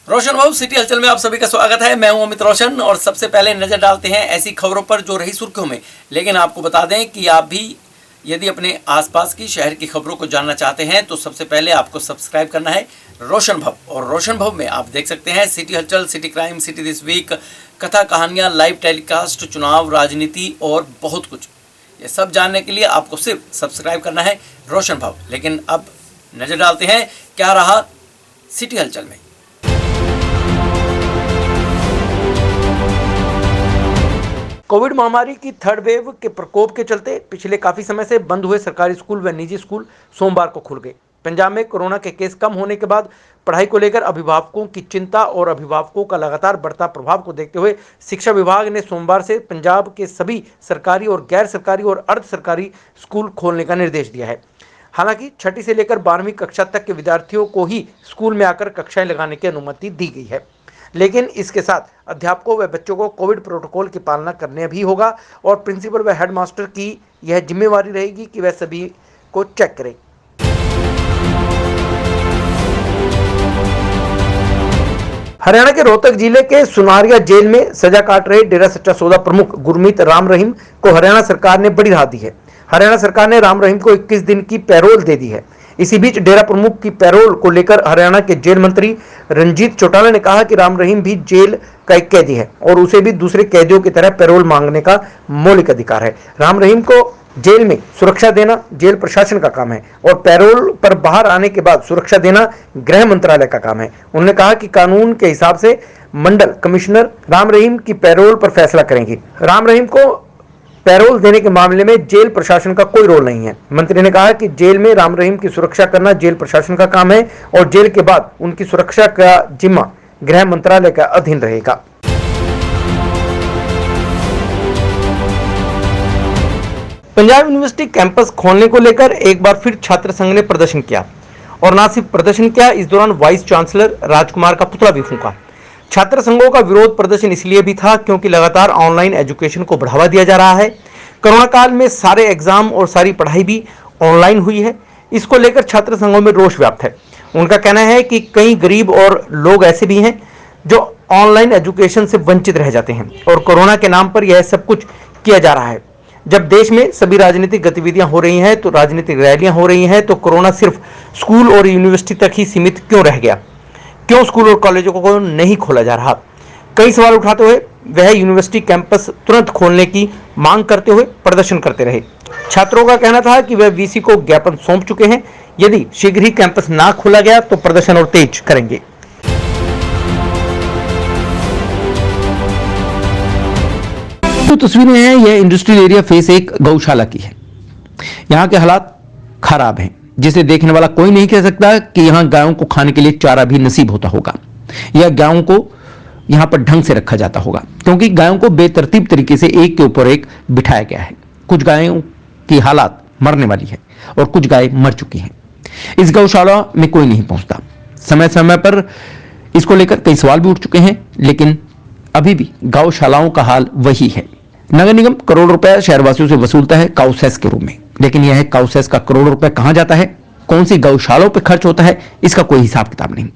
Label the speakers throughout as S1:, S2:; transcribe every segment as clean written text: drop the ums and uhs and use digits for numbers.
S1: रोशन भाऊ सिटी हलचल में आप सभी का स्वागत है। मैं हूं अमित रोशन और सबसे पहले नजर डालते हैं ऐसी खबरों पर जो रही सुर्खियों में। लेकिन आपको बता दें कि आप भी यदि अपने आसपास की शहर की खबरों को जानना चाहते हैं तो सबसे पहले आपको सब्सक्राइब करना है रोशन भव। और रोशन भव में आप देख सकते हैं सिटी हलचल, city crime, city this week, कथा कहानियाँ, लाइव टेलीकास्ट, चुनाव, राजनीति और बहुत कुछ। ये सब जानने के लिए आपको सिर्फ सब्सक्राइब करना है रोशन भव। लेकिन अब नजर डालते हैं क्या रहा सिटी हलचल में। कोविड महामारी की थर्ड वेव के प्रकोप के चलते पिछले काफी समय से बंद हुए सरकारी स्कूल व निजी स्कूल सोमवार को खुल गए। पंजाब में कोरोना के केस कम होने के बाद पढ़ाई को लेकर अभिभावकों की चिंता और अभिभावकों का लगातार बढ़ता प्रभाव को देखते हुए शिक्षा विभाग ने सोमवार से पंजाब के सभी सरकारी और गैर सरकारी और अर्ध सरकारी स्कूल खोलने का निर्देश दिया है। हालांकि छठी से लेकर 12वीं कक्षा तक के विद्यार्थियों को ही स्कूल में आकर कक्षाएं लगाने की अनुमति दी गई है, लेकिन इसके साथ अध्यापकों व बच्चों को कोविड प्रोटोकॉल की पालना करने भी होगा और प्रिंसिपल व हेडमास्टर की यह जिम्मेवारी रहेगी कि वह सभी को चेक करें। हरियाणा के रोहतक जिले के सुनारिया जेल में सजा काट रहे डेरा सच्चा सौदा प्रमुख गुरमीत राम रहीम को हरियाणा सरकार ने बड़ी राहत दी है। हरियाणा सरकार ने राम रहीम को 21 दिन की पैरोल दे दी है। इसी बीच डेरा प्रमुख की पैरोल को लेकर हरियाणा के जेल मंत्री रंजीत चौटाला ने कहा कि राम रहीम भी जेल का एक कैदी है और उसे भी दूसरे कैदियों की तरह पैरोल मांगने का मौलिक अधिकार है। राम रहीम को जेल में सुरक्षा देना जेल प्रशासन का काम है और पैरोल पर बाहर आने के बाद सुरक्षा देना गृह मंत्रालय का काम है। उन्होंने कहा कि कानून के हिसाब से मंडल कमिश्नर राम रहीम की पैरोल पर फैसला करेंगे। राम रहीम को पैरोल देने के मामले में जेल प्रशासन का कोई रोल नहीं है। मंत्री ने कहा कि जेल में राम रहीम की सुरक्षा करना जेल प्रशासन का काम है और जेल के बाद उनकी सुरक्षा का जिम्मा गृह मंत्रालय का अधीन रहेगा। पंजाब यूनिवर्सिटी कैंपस खोलने को लेकर एक बार फिर छात्र संघ ने प्रदर्शन किया और न सिर्फ प्रदर्शन किया, इस दौरान वाइस चांसलर राजकुमार का पुतला भी फूंका। छात्र संघों का विरोध प्रदर्शन इसलिए भी था क्योंकि लगातार ऑनलाइन एजुकेशन को बढ़ावा दिया जा रहा है। कोरोना काल में सारे एग्जाम और सारी पढ़ाई भी ऑनलाइन हुई है। इसको लेकर छात्र संघों में रोष व्याप्त है। उनका कहना है कि कई गरीब और लोग ऐसे भी हैं जो ऑनलाइन एजुकेशन से वंचित रह जाते हैं और कोरोना के नाम पर यह सब कुछ किया जा रहा है। जब देश में सभी राजनीतिक गतिविधियां हो रही हैं, तो राजनीतिक रैलियां हो रही हैं, तो कोरोना सिर्फ स्कूल और यूनिवर्सिटी तक ही सीमित क्यों रह गया? क्यों स्कूल और कॉलेजों को नहीं खोला जा रहा? कई सवाल उठाते हुए वह यूनिवर्सिटी कैंपस तुरंत खोलने की मांग करते हुए प्रदर्शन करते रहे। छात्रों का कहना था कि वह वीसी को ज्ञापन सौंप चुके हैं। यदि शीघ्र ही कैंपस ना खोला गया तो प्रदर्शन और तेज करेंगे। जो तस्वीरें हैं यह इंडस्ट्रियल एरिया फेस 1 गौशाला की है। यहाँ के हालात खराब हैं, जिसे देखने वाला कोई नहीं कह सकता कि यहां गायों को खाने के लिए चारा भी नसीब होता होगा या गायों को यहां पर ढंग से रखा जाता होगा, क्योंकि गायों को बेतरतीब तरीके से एक के ऊपर एक बिठाया गया है। कुछ गायों की हालात मरने वाली है और कुछ गाय मर चुकी हैं। इस गौशाला में कोई नहीं पहुंचता। समय समय पर इसको लेकर कई सवाल भी उठ चुके हैं, लेकिन अभी भी गौशालाओं का हाल वही है। नगर निगम करोड़ रुपए शहरवासियों से वसूलता है काउसेस के रूप में, लेकिन यह काउसेस का करोड़ रुपए कहां जाता है, कौन सी गौशालाओं पर खर्च होता है, इसका कोई हिसाब किताब नहीं।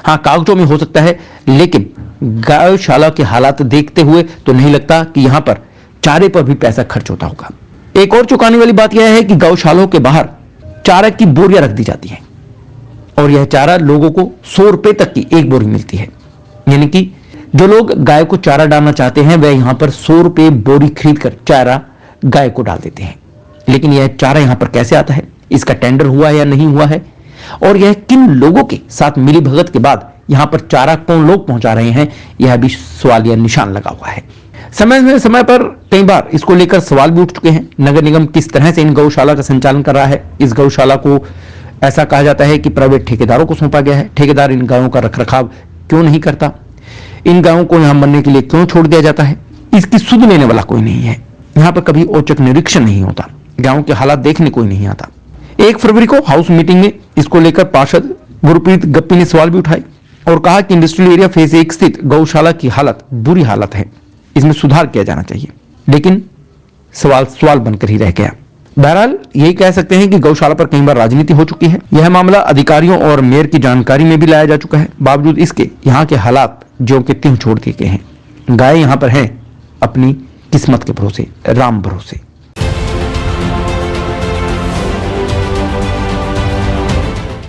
S1: हां, कागजों में हो सकता है, लेकिन गौशाला के हालात देखते हुए तो नहीं लगता कि यहां पर चारे पर भी पैसा खर्च होता होगा। एक और चौंकाने वाली बात यह है कि गौशालाओं के बाहर चारा की बोरियां रख दी जाती हैं और यह चारा लोगों को 100 रुपए तक की एक बोरी मिलती है। यानी कि जो लोग गाय को चारा डालना चाहते हैं वह यहां पर 100 रुपए बोरी खरीद कर चारा गाय को डाल देते हैं। लेकिन यह चारा यहां पर कैसे आता है, इसका टेंडर हुआ है या नहीं हुआ है, और यह किन लोगों के साथ मिली भगत के बाद यहां पर चारा कौन लोग पहुंचा रहे हैं, यह भी सवालिया निशान लगा हुआ है। समय पर कई बार इसको लेकर सवाल भी उठ चुके हैं। नगर निगम किस तरह से इन गौशाला का संचालन कर रहा है? इस गौशाला को ऐसा कहा जाता है कि प्राइवेट ठेकेदारों को सौंपा गया है। ठेकेदार इन गायों का रखरखाव क्यों नहीं करता? इन गायों को यहां मरने के लिए क्यों छोड़ दिया जाता है? इसकी सुध लेने वाला कोई नहीं है। यहां पर कभी औचक निरीक्षण नहीं होता, गांव के हालात देखने कोई नहीं आता। 1 फरवरी को हाउस मीटिंग में इसको लेकर पार्षद गुरप्रीत गप्पी ने सवाल भी उठाए और कहा कि इंडस्ट्रियल एरिया फेज 1 स्थित गौशाला की हालत बुरी हालत है, इसमें सुधार किया जाना चाहिए। लेकिन सवाल बनकर ही रह गया। बहरहाल यही कह सकते हैं कि गौशाला पर कई बार राजनीति हो चुकी है। यह मामला अधिकारियों और मेयर की जानकारी में भी लाया जा चुका है। बावजूद इसके यहाँ के हालात ज्यों के त्यों छोड़ दिए गए हैं। गाय यहाँ पर है अपनी किस्मत के भरोसे, राम भरोसे।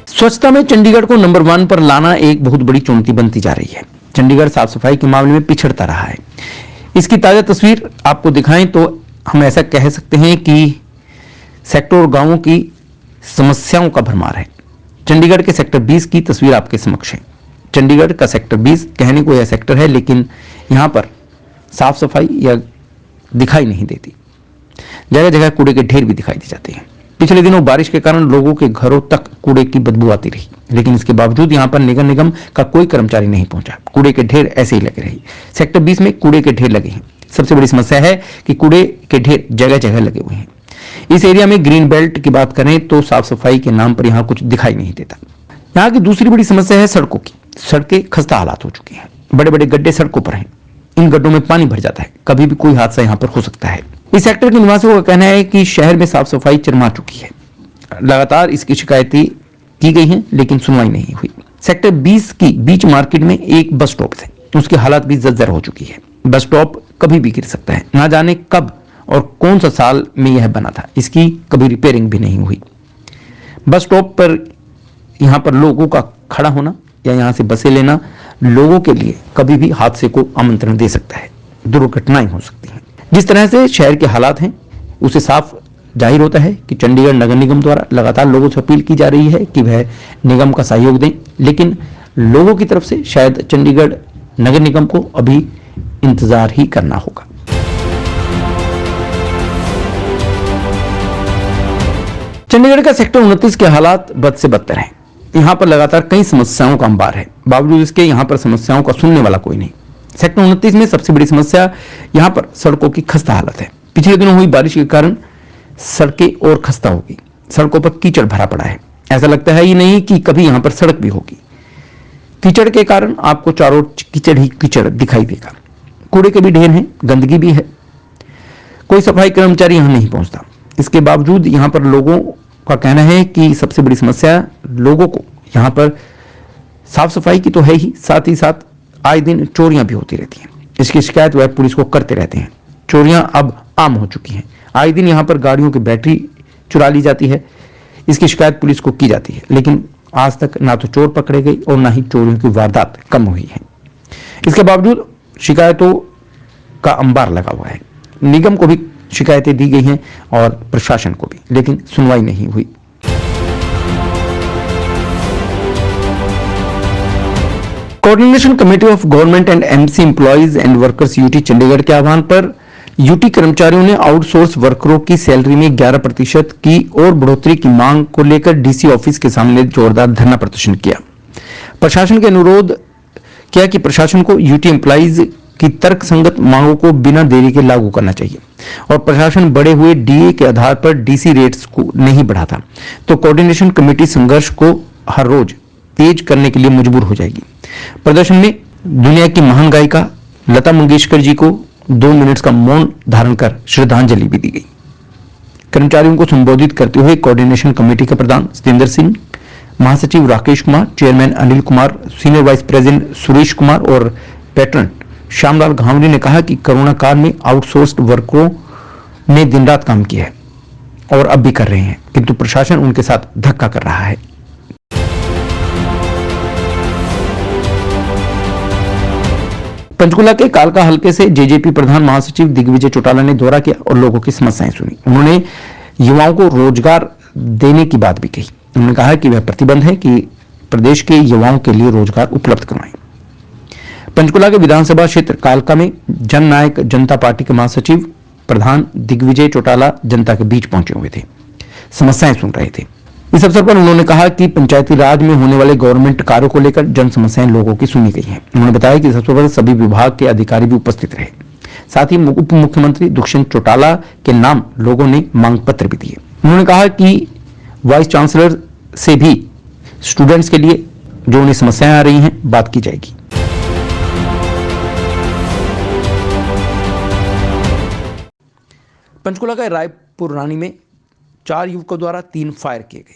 S1: स्वच्छता में चंडीगढ़ को नंबर 1 पर लाना एक बहुत बड़ी चुनौती बनती जा रही है। चंडीगढ़ साफ सफाई के मामले में पिछड़ता रहा है। इसकी ताजा तस्वीर आपको दिखाएं तो हम ऐसा कह सकते हैं कि सेक्टर और गांवों की समस्याओं का भरमार है। चंडीगढ़ के सेक्टर 20 की तस्वीर आपके समक्ष है। चंडीगढ़ का सेक्टर 20 कहने को यह सेक्टर है, लेकिन यहां पर साफ सफाई या दिखाई नहीं देती। जगह जगह कूड़े के ढेर भी दिखाई दे जाते हैं। पिछले दिनों बारिश के कारण लोगों के घरों तक कूड़े की बदबू आती रही, लेकिन इसके बावजूद यहां पर नगर निगम का कोई कर्मचारी नहीं पहुंचा। कूड़े के ढेर ऐसे ही लगे रहे। सेक्टर 20 में कूड़े के ढेर लगे हैं। सबसे बड़ी समस्या है कि कूड़े के ढेर जगह जगह लगे हुए हैं। इस एरिया में ग्रीन बेल्ट की बात करें तो साफ सफाई के नाम पर यहां कुछ दिखाई नहीं देता। यहां की दूसरी बड़ी समस्या है सड़कों की। सड़कें खस्ता हालात हो चुकी हैं। बड़े बड़े गड्ढे सड़कों पर हैं। इन गड्ढों में पानी भर जाता है। कभी भी कोई हादसा यहां पर हो सकता है। इस सेक्टर के निवासियों का कहना है कि शहर में साफ सफाई चरमा चुकी है। लगातार इसकी शिकायतें की गई हैं, लेकिन सुनवाई नहीं हुई। सेक्टर 20 की बीच मार्केट में एक बस स्टॉप है। उसकी हालत भी जर्जर हो चुकी है। बस स्टॉप कभी भी गिर सकता है। ना जाने कब और कौन सा साल में यह बना था। इसकी कभी रिपेयरिंग भी नहीं हुई। बस स्टॉप पर यहां पर लोगों का खड़ा होना या यहां से बसें लेना लोगों के लिए कभी भी हादसे को आमंत्रण दे सकता है। दुर्घटनाएं हो सकती हैं। जिस तरह से शहर के हालात हैं, उसे साफ जाहिर होता है कि चंडीगढ़ नगर निगम द्वारा लगातार लोगों से अपील की जा रही है कि वह निगम का सहयोग दें, लेकिन लोगों की तरफ से शायद चंडीगढ़ नगर निगम को अभी इंतजार ही करना होगा। चंडीगढ़ का सेक्टर 29 के हालात बद से बदतर हैं। यहां पर लगातार कई समस्याओं का अंबार है। बावजूद इसके यहां पर समस्याओं का सुनने वाला कोई नहीं। सेक्टर 29 में सबसे बड़ी समस्या यहां पर सड़कों की खस्ता हालत है। पिछले दिनों हुई बारिश के कारण सड़कें और खस्ता हो गई। सड़कों पर कीचड़ भरा पड़ा है। ऐसा लगता है ही नहीं कि कभी यहां पर सड़क भी होगी। कीचड़ के कारण आपको चारों कीचड़ ही कीचड़ दिखाई देगा। कूड़े के भी ढेर हैं, गंदगी भी है। कोई सफाई कर्मचारी यहां नहीं पहुंचता। इसके बावजूद यहां पर लोगों का कहना है कि सबसे बड़ी समस्या लोगों को यहां पर साफ सफाई की तो है ही, साथ ही साथ आए दिन चोरियां भी होती रहती हैं। इसकी शिकायत वह पुलिस को करते रहते हैं। चोरियां अब आम हो चुकी हैं। आए दिन यहां पर गाड़ियों की बैटरी चुरा ली जाती है। इसकी शिकायत पुलिस को की जाती है, लेकिन आज तक ना तो चोर पकड़े गए और ना ही चोरियों की वारदात कम हुई है। इसके बावजूद शिकायतों का अंबार लगा हुआ है। निगम को भी शिकायतें दी गई हैं और प्रशासन को भी, लेकिन सुनवाई नहीं हुई। Coordination committee of government and MC employees and workers UT Chandigarh के आह्वान पर यूटी कर्मचारियों ने आउटसोर्स वर्करों की सैलरी में 11% की और बढ़ोतरी की मांग को लेकर डीसी ऑफिस के सामने जोरदार धरना प्रदर्शन किया। प्रशासन के अनुरोध किया कि प्रशासन को यूटी एम्प्लॉइज की तर्कसंगत मांगों को बिना देरी के लागू करना चाहिए और प्रशासन बढ़े हुए डीए के आधार पर डीसी रेट्स को नहीं बढ़ाता तो कोऑर्डिनेशन कमेटी संघर्ष को हर रोज तेज करने के लिए मजबूर हो जाएगी। प्रदर्शन में दुनिया की महान गायिका लता मंगेशकर जी को 2 मिनट का मौन धारण कर श्रद्धांजलि भी दी गई। कर्मचारियों को संबोधित करते हुए कोऑर्डिनेशन कमेटी के प्रधान सतेंद्र सिंह, महासचिव Rakesh Kumar, chairman Anil Kumar, senior vice president Suresh Kumar और पैटर्न श्यामलाल घावरी ने कहा कि कोरोना काल में आउटसोर्स्ड वर्करों ने दिन रात काम किया है और अब भी कर रहे हैं, किंतु प्रशासन उनके साथ धक्का कर रहा है। पंचकुला के कालका हलके से जेजेपी प्रधान महासचिव दिग्विजय चौटाला ने दौरा किया और लोगों की समस्याएं सुनी। उन्होंने युवाओं को रोजगार देने की बात भी कही। उन्होंने कहा कि वह प्रतिबद्ध है कि प्रदेश के युवाओं के लिए रोजगार उपलब्ध करवाएं। पंचकुला के विधानसभा क्षेत्र कालका में जन नायक जनता पार्टी के महासचिव प्रधान दिग्विजय चौटाला जनता के बीच पहुंचे हुए थे, समस्याएं सुन रहे थे। इस अवसर पर उन्होंने कहा कि पंचायती राज में होने वाले गवर्नमेंट कार्यों को लेकर जन समस्याएं लोगों की सुनी गई हैं। उन्होंने बताया कि इस अवसर पर सभी विभाग के अधिकारी भी उपस्थित रहे। साथ ही उप मुख्यमंत्री दुष्यंत चौटाला के नाम लोगों ने मांग पत्र भी दिए। उन्होंने कहा कि वाइस चांसलर से भी स्टूडेंट्स के लिए जो उन्हें समस्याएं आ रही हैं बात की जाएगी। पंचकुला का रायपुर रानी में 4 युवकों द्वारा 3 फायर किए गए।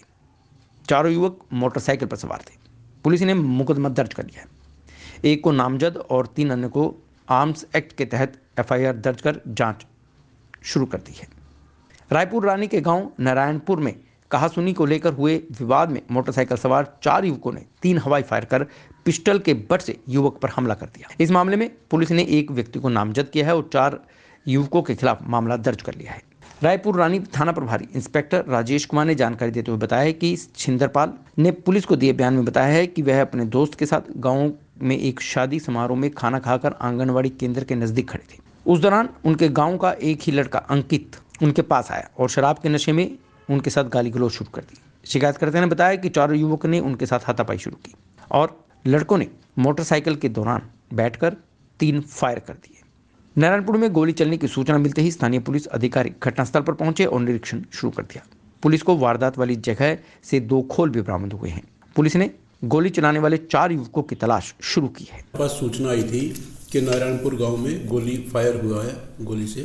S1: चारों युवक मोटरसाइकिल पर सवार थे। पुलिस ने मुकदमा दर्ज कर लिया है। एक को नामजद और 3 अन्य को आर्म्स एक्ट के तहत एफआईआर दर्ज कर जांच शुरू कर दी है। रायपुर रानी के गांव नारायणपुर में कहासुनी को लेकर हुए विवाद में मोटरसाइकिल सवार 4 युवकों ने 3 हवाई फायर कर पिस्टल के बट से युवक पर हमला कर दिया। इस मामले में पुलिस ने एक व्यक्ति को नामजद किया है और 4 युवकों के खिलाफ मामला दर्ज कर लिया है। रायपुर रानी थाना प्रभारी इंस्पेक्टर राजेश कुमार ने जानकारी देते हुए बताया कि छिंदरपाल ने पुलिस को दिए बयान में बताया है कि वह अपने दोस्त के साथ गांव में एक शादी समारोह में खाना खाकर आंगनवाड़ी केंद्र के नजदीक खड़े थे। उस दौरान उनके गांव का एक ही लड़का अंकित उनके पास आया और शराब के नशे में उनके साथ गाली गलौज शुरू कर दी। शिकायतकर्ता ने बताया कि 4 युवकों ने उनके साथ हाथापाई शुरू की और लड़कों ने मोटरसाइकिल के दौरान बैठकर 3 फायर कर दिए। नारायणपुर में गोली चलने की सूचना मिलते ही स्थानीय पुलिस अधिकारी घटनास्थल पर पहुंचे और निरीक्षण शुरू कर दिया। पुलिस को वारदात वाली जगह से 2 खोल भी बरामद हुए हैं। पुलिस ने गोली चलाने वाले 4 युवकों की तलाश शुरू की है।
S2: पास सूचना आई थी कि नारायणपुर गांव में गोली फायर हुआ है गोली से,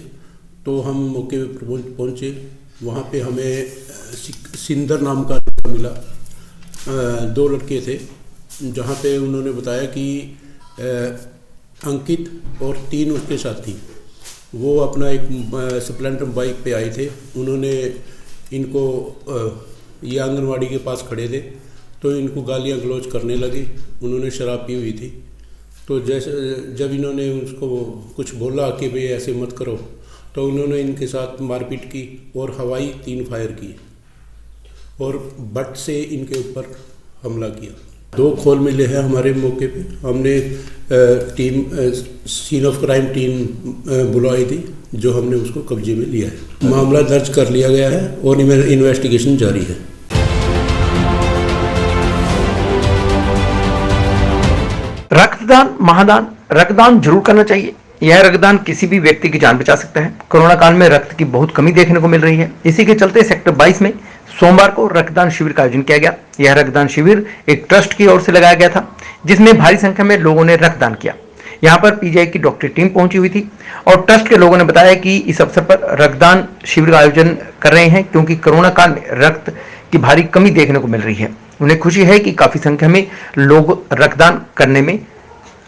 S2: तो हम मौके पर पहुंचे। वहां पे हमें सिंदर नाम का मिला। 2 लड़के थे, जहां पे उन्होंने बताया कि अंकित और 3 उसके साथी वो अपना एक स्प्लेंडर बाइक पे आए थे। उन्होंने इनको ये आंगनवाड़ी के पास खड़े थे तो इनको गालियां गलौज करने लगे। उन्होंने शराब पी हुई थी, तो जैसे जब इन्होंने उसको कुछ बोला कि भाई ऐसे मत करो, तो उन्होंने इनके साथ मारपीट की और हवाई 3 फायर किए और बट से इनके ऊपर हमला किया। 2 खोल मिले हैं हमारे मौके पे। हमने team scene of crime team बुलाई थी, जो हमने उसको कब्जे में लिया है। मामला दर्ज कर लिया गया है और इन्वेस्टिगेशन जारी है।
S1: रक्तदान, महादान, रक्तदान जरूर करना चाहिए। यह रक्तदान किसी भी व्यक्ति की जान बचा सकता है। कोरोना काल में रक्त की बहुत कमी देखने को मिल रही है। इसी के चलते सेक्टर 22 में सोमवार को रक्तदान शिविर का आयोजन किया गया। यह रक्तदान शिविर एक ट्रस्ट की ओर से लगाया गया था, जिसमें भारी संख्या में लोगों ने रक्तदान किया। यहाँ पर पीजीआई की डॉक्टरी टीम पहुंची हुई थी और ट्रस्ट के लोगों ने बताया कि इस अवसर पर रक्तदान शिविर का आयोजन कर रहे हैं क्योंकि कोरोना काल में रक्त की भारी कमी देखने को मिल रही है। उन्हें खुशी है कि काफी संख्या में लोग रक्तदान करने में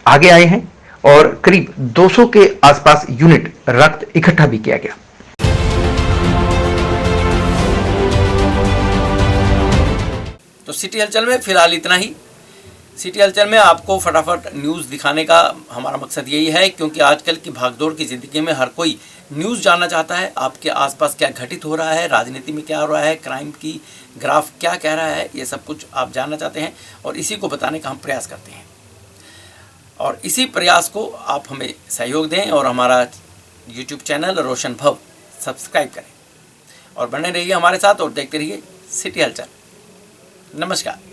S1: आगे आए हैं और करीब 200 के आसपास यूनिट रक्त इकट्ठा भी किया गया।
S3: तो सिटी हलचल में फिलहाल इतना ही। सिटी हलचल में आपको फटाफट न्यूज़ दिखाने का हमारा मकसद यही है, क्योंकि आजकल की भागदौड़ की ज़िंदगी में हर कोई न्यूज़ जानना चाहता है। आपके आसपास क्या घटित हो रहा है, राजनीति में क्या हो रहा है, क्राइम की ग्राफ क्या कह रहा है, ये सब कुछ आप जानना चाहते हैं और इसी को बताने का हम प्रयास करते हैं। और इसी प्रयास को आप हमें सहयोग दें और हमारा YouTube चैनल रोशन भव सब्सक्राइब करें और बने रहिए हमारे साथ और देखते रहिए सिटी हलचल। नमस्कार।